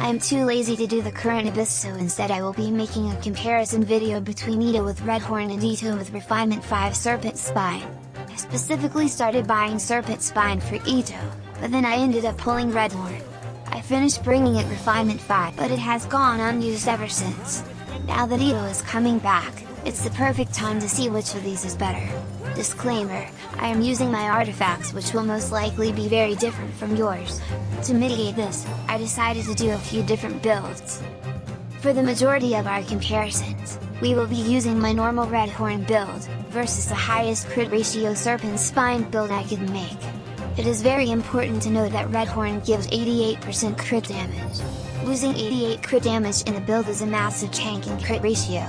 I am too lazy to do the current abyss, so instead I will be making a comparison video between Itto with Redhorn and Itto with Refinement 5 Serpent Spine. I specifically started buying Serpent Spine for Itto, but then I ended up pulling Redhorn. I finished bringing it Refinement 5, but it has gone unused ever since. Now that Itto is coming back, it's the perfect time to see which of these is better. Disclaimer, I am using my artifacts, which will most likely be very different from yours. To mitigate this, I decided to do a few different builds. For the majority of our comparisons, we will be using my normal Redhorn build, versus the highest crit ratio Serpent Spine build I could make. It is very important to note that Redhorn gives 88% crit damage. Losing 88 crit damage in a build is a massive tank in crit ratio.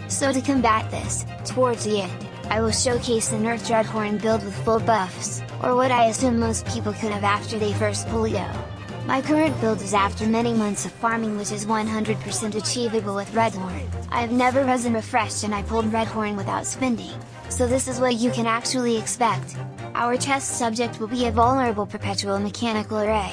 So to combat this, towards the end, I will showcase the nerfed Redhorn build with full buffs, or what I assume most people could have after they first pull Itto. My current build is after many months of farming, which is 100% achievable with Redhorn. I have never resin refreshed and I pulled Redhorn without spending, so this is what you can actually expect. Our test subject will be a vulnerable perpetual mechanical array.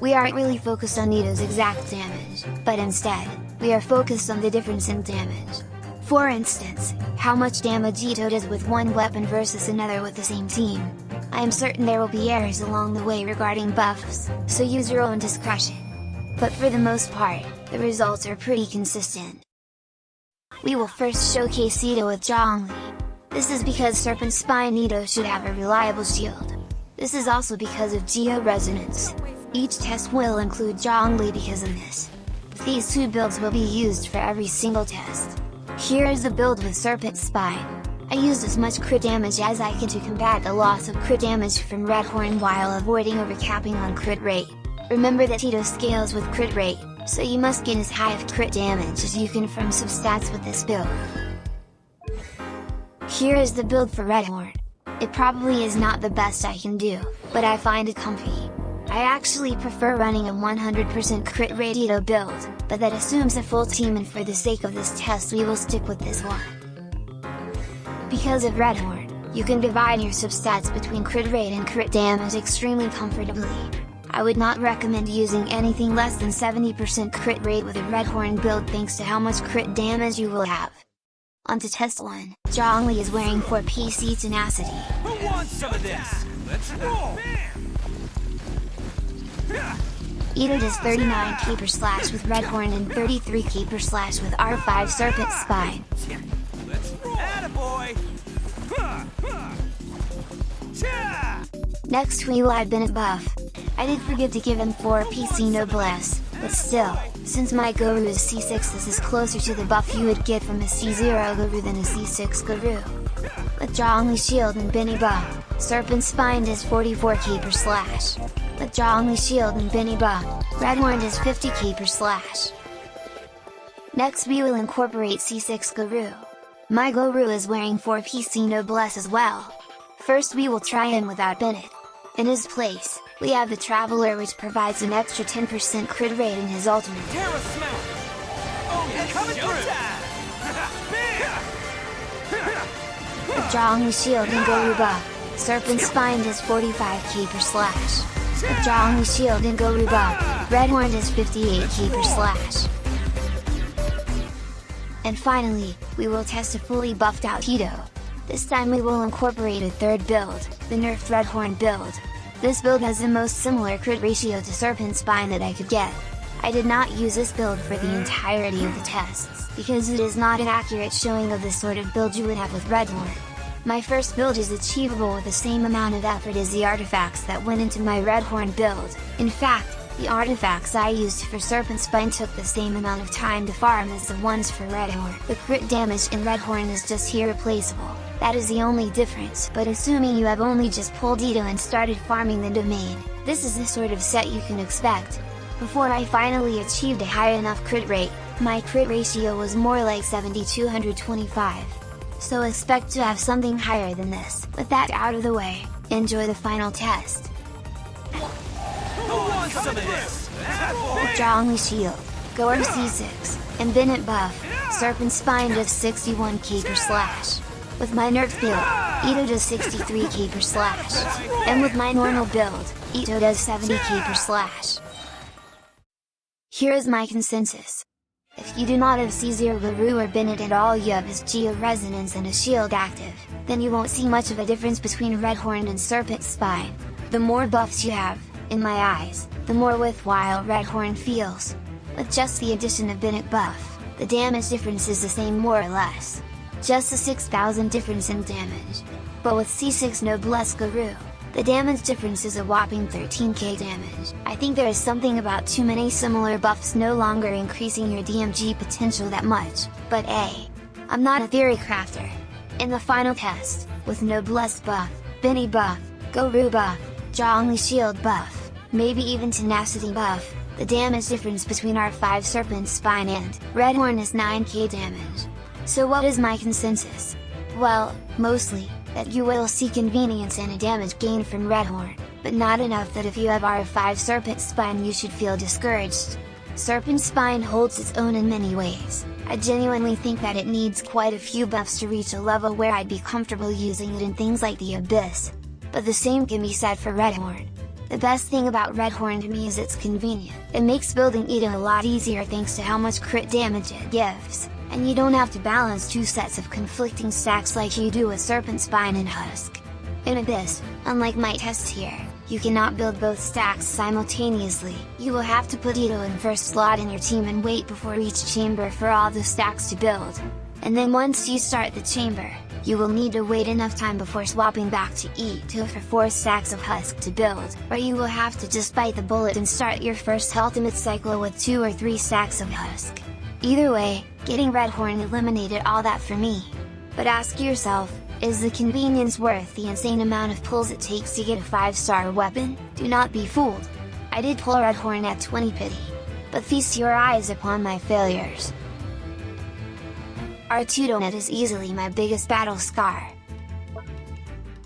We aren't really focused on Itto's exact damage, but instead, we are focused on the difference in damage. For instance, how much damage Itto does with one weapon versus another with the same team. I am certain there will be errors along the way regarding buffs, so use your own discretion. But for the most part, the results are pretty consistent. We will first showcase Itto with Zhongli. This is because Serpent Spine Itto should have a reliable shield. This is also because of Geo Resonance. Each test will include Zhongli because of this. These two builds will be used for every single test. Here is the build with Serpent Spine. I used as much crit damage as I can to combat the loss of crit damage from Redhorn while avoiding overcapping on crit rate. Remember that Itto scales with crit rate, so you must get as high of crit damage as you can from substats with this build. Here is the build for Redhorn. It probably is not the best I can do, but I find it comfy. I actually prefer running a 100% crit rate Itto build, but that assumes a full team, and for the sake of this test we will stick with this one. Because of Redhorn, you can divide your substats between crit rate and crit damage extremely comfortably. I would not recommend using anything less than 70% crit rate with a Redhorn build thanks to how much crit damage you will have. On to test 1, Zhongli is wearing 4 PC Tenacity. Who wants some of this? Let's roll! Itto does 39 Keeper Slash with Redhorn and 33 Keeper Slash with R5 Serpent Spine. Let's roll! Attaboy! Next we will add Bennett buff. I did forget to give him 4 PC Noblesse, but still, since my Guru is C6, this is closer to the buff you would get from a C0 Guru than a C6 Guru. With Zhongli Shield and Benny buff, Serpent Spine does 44 Keeper Slash. With Zhongli Shield and Benny buff, Redhorn does 50 Keeper Slash. Next we will incorporate C6 Guru. My Guru is wearing 4 PC Noblesse as well. First we will try him without Bennett. In his place, we have the Traveler, which provides an extra 10% crit rate in his ultimate. Terra smell! Oh, it's coming through! With Zhongli Shield and Guru buff, Serpent Spine does 45 Keeper Slash. With Zhongli Shield and Guru buff, Redhorn does 58 Keeper Slash. And finally, we will test a fully buffed out Itto. This time we will incorporate a third build, the nerfed Redhorn build. This build has the most similar crit ratio to Serpent Spine that I could get. I did not use this build for the entirety of the tests, because it is not an accurate showing of the sort of build you would have with Redhorn. My first build is achievable with the same amount of effort as the artifacts that went into my Redhorn build. In fact, the artifacts I used for Serpent Spine took the same amount of time to farm as the ones for Redhorn. The crit damage in Redhorn is just irreplaceable. That is the only difference, but assuming you have only just pulled Itto and started farming the domain, this is the sort of set you can expect. Before I finally achieved a high enough crit rate, my crit ratio was more like 70-225. So expect to have something higher than this. With that out of the way, enjoy the final test. Who wants some of this? With Zhongli Shield, Goer C6, and Bennett buff, Serpent Spine does 61 Keeper Slash. With my nerf build, Itto does 63 Keeper Slash. And with my normal build, Itto does 70 Keeper Slash. Here is my consensus. If you do not have C0 Guru or Bennett and all you have is Geo Resonance and a shield active, then you won't see much of a difference between Redhorn and Serpent Spine. The more buffs you have, in my eyes, the more worthwhile Redhorn feels. With just the addition of Bennett buff, the damage difference is the same more or less. Just a 6,000 difference in damage. But with C6 Noblesse Guru, the damage difference is a whopping 13k damage. I think there is something about too many similar buffs no longer increasing your DMG potential that much, but I'm not a theory crafter. In the final test, with Noblesse buff, Benny buff, Guru buff, Zhongli shield buff, maybe even Tenacity buff, the damage difference between our 5 Serpent Spine and Redhorn is 9k damage. So what is my consensus? Well, mostly, that you will see convenience and a damage gain from Redhorn, but not enough that if you have R5 Serpent Spine you should feel discouraged. Serpent Spine holds its own in many ways. I genuinely think that it needs quite a few buffs to reach a level where I'd be comfortable using it in things like the Abyss. But the same can be said for Redhorn. The best thing about Redhorn to me is it's convenient. It makes building Itto a lot easier thanks to how much crit damage it gives. And you don't have to balance 2 sets of conflicting stacks like you do with Serpent Spine and Husk. In Abyss, unlike my test here, you cannot build both stacks simultaneously. You will have to put Itto in first slot in your team and wait before each chamber for all the stacks to build. And then once you start the chamber, you will need to wait enough time before swapping back to Itto for 4 stacks of Husk to build, or you will have to just bite the bullet and start your first ultimate cycle with 2 or 3 stacks of Husk. Either way, getting Redhorn eliminated all that for me. But ask yourself, is the convenience worth the insane amount of pulls it takes to get a 5-star weapon? Do not be fooled. I did pull Redhorn at 20 pity. But feast your eyes upon my failures. R2 is easily my biggest battle scar.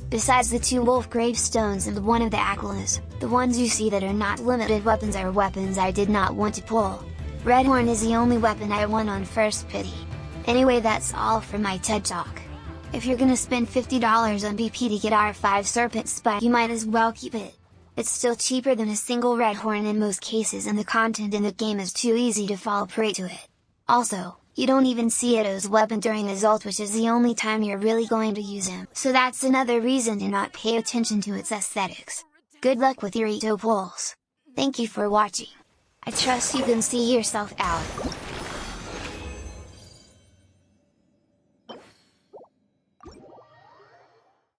Besides the 2 wolf gravestones and one of the Aquillas, the ones you see that are not limited weapons are weapons I did not want to pull. Redhorn is the only weapon I won on first pity. Anyway, that's all for my TED Talk. If you're gonna spend $50 on BP to get R5 Serpent Spine, you might as well keep it. It's still cheaper than a single Redhorn in most cases, and the content in the game is too easy to fall prey to it. Also, you don't even see Itto's weapon during his ult, which is the only time you're really going to use him, so that's another reason to not pay attention to its aesthetics. Good luck with your Itto pulls! Thank you for watching! I trust you can see yourself out.